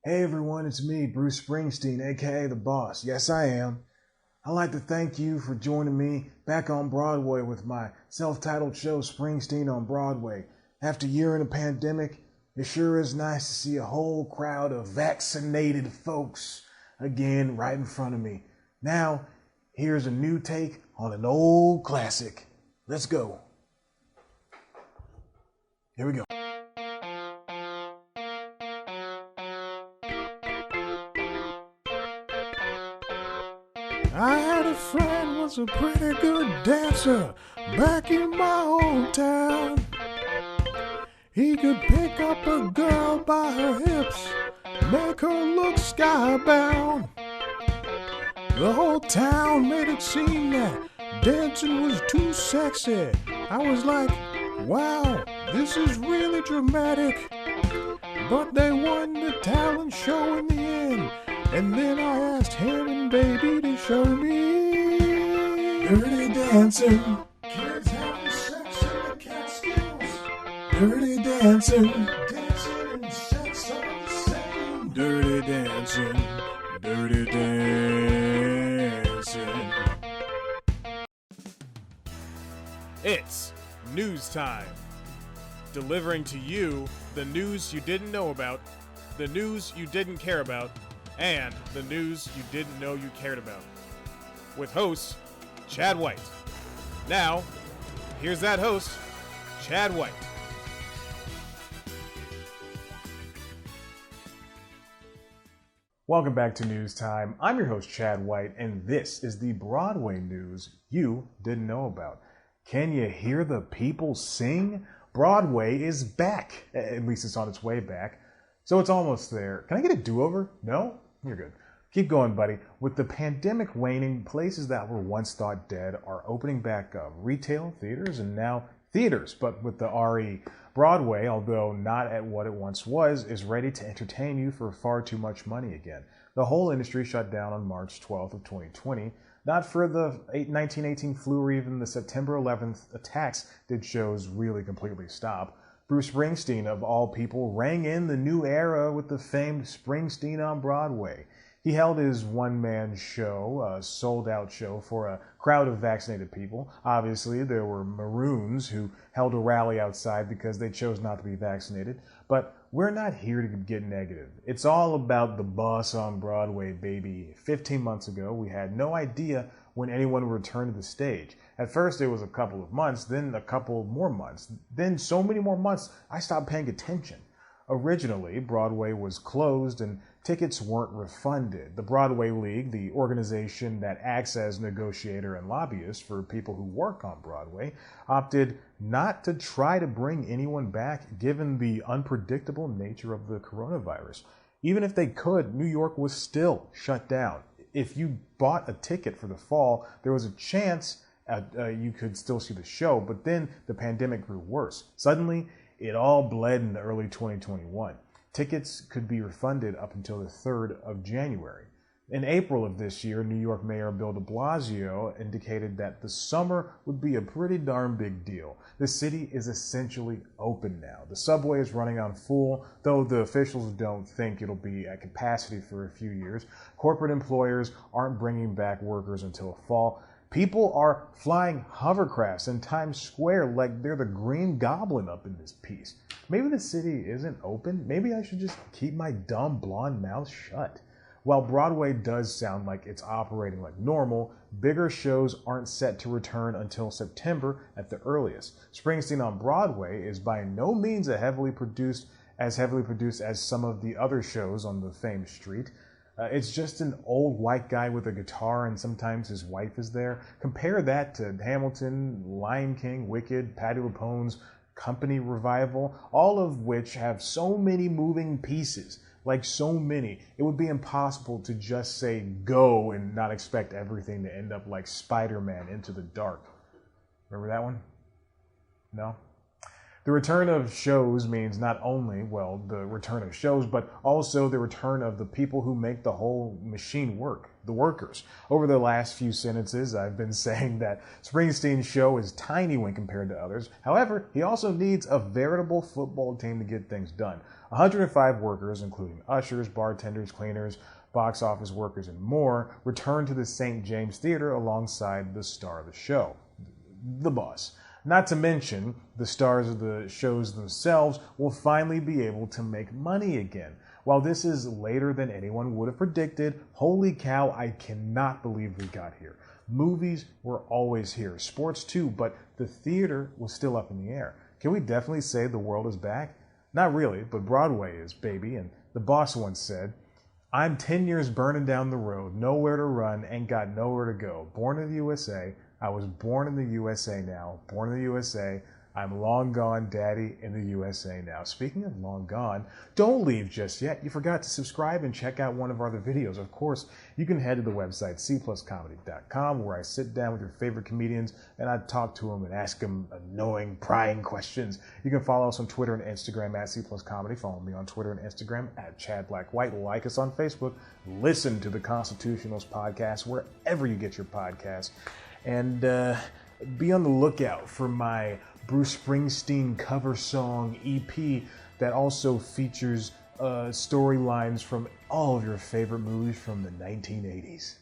Hey everyone, it's me, Bruce Springsteen, aka The Boss. Yes, I am. I'd like to thank you for joining me back on Broadway with my self-titled show, Springsteen on Broadway. After a year in a pandemic, it sure is nice to see a whole crowd of vaccinated folks again right in front of me. Now, here's a new take on an old classic. Let's go. Here we go. I had a friend was a pretty good dancer back in my old town. He could pick up a girl by her hips, make her look skybound. The whole town made it seem that dancing was too sexy. I was like, wow, this is really dramatic. But they won the talent show in the end. And then I asked him and baby to show me Dirty Dancing. Kids having sex in the Catskills. Dirty Dancing. Dancing and sex are the same. Dirty Dancing. Dirty Dancing. It's news time. Delivering to you the news you didn't know about, the news you didn't care about, and the news you didn't know you cared about. With host, Chad White. Now, here's that host, Chad White. Welcome back to News Time. I'm your host, Chad White, and this is the Broadway news you didn't know about. Can you hear the people sing? Broadway is back. At least it's on its way back. So it's almost there. Can I get a do-over? No? You're good. Keep going, buddy. With the pandemic waning, places that were once thought dead are opening back up. Retail, theaters, and now theaters. But with the RE, Broadway, although not at what it once was, is ready to entertain you for far too much money again. The whole industry shut down on March 12th of 2020. Not for the 1918 flu or even the September 11th attacks did shows really completely stop. Bruce Springsteen, of all people, rang in the new era with the famed Springsteen on Broadway. He held his one-man show, a sold-out show for a crowd of vaccinated people. Obviously, there were Maroons who held a rally outside because they chose not to be vaccinated. But we're not here to get negative. It's all about the boss on Broadway, baby. 15 months ago, we had no idea when anyone would return to the stage. At first, it was a couple of months, then a couple more months, then so many more months, I stopped paying attention. Originally, Broadway was closed and tickets weren't refunded. The Broadway League, the organization that acts as negotiator and lobbyist for people who work on Broadway, opted not to try to bring anyone back given the unpredictable nature of the coronavirus. Even if they could, New York was still shut down. If you bought a ticket for the fall, there was a chance you could still see the show, but then the pandemic grew worse. Suddenly, it all bled into early 2021. Tickets could be refunded up until the 3rd of January. In April of this year, New York Mayor Bill de Blasio indicated that the summer would be a pretty darn big deal. The city is essentially open now. The subway is running on full, though the officials don't think it'll be at capacity for a few years. Corporate employers aren't bringing back workers until fall. People are flying hovercrafts in Times Square like they're the Green Goblin up in this piece. Maybe the city isn't open. Maybe I should just keep my dumb blonde mouth shut. While Broadway does sound like it's operating like normal, bigger shows aren't set to return until September at the earliest. Springsteen on Broadway is by no means as heavily produced as some of the other shows on the famed street. It's just an old white guy with a guitar and sometimes his wife is there. Compare that to Hamilton, Lion King, Wicked, Patti LuPone's Company revival, all of which have so many moving pieces, like so many. It would be impossible to just say go and not expect everything to end up like Spider-Man Into the Dark. Remember that one? No? The return of shows means not only, well, the return of shows, but also the return of the people who make the whole machine work, the workers. Over the last few sentences, I've been saying that Springsteen's show is tiny when compared to others. However, he also needs a veritable football team to get things done. 105 workers, including ushers, bartenders, cleaners, box office workers, and more, returned to the St. James Theater alongside the star of the show, the boss. Not to mention, the stars of the shows themselves will finally be able to make money again. While this is later than anyone would have predicted, holy cow, I cannot believe we got here. Movies were always here, sports too, but the theater was still up in the air. Can we definitely say the world is back? Not really, but Broadway is, baby, and the boss once said, "I'm 10 years burning down the road, nowhere to run, ain't got nowhere to go. Born in the USA, I was born in the USA now, born in the USA, I'm long gone, daddy, in the USA now." Speaking of long gone, don't leave just yet. You forgot to subscribe and check out one of our other videos. Of course, you can head to the website cpluscomedy.com, where I sit down with your favorite comedians and I talk to them and ask them annoying, prying questions. You can follow us on Twitter and Instagram at cpluscomedy. Follow me on Twitter and Instagram at ChadBlackWhite. Like us on Facebook. Listen to the Constitutionals podcast wherever you get your podcasts. And be on the lookout for my Bruce Springsteen cover song EP that also features storylines from all of your favorite movies from the 1980s.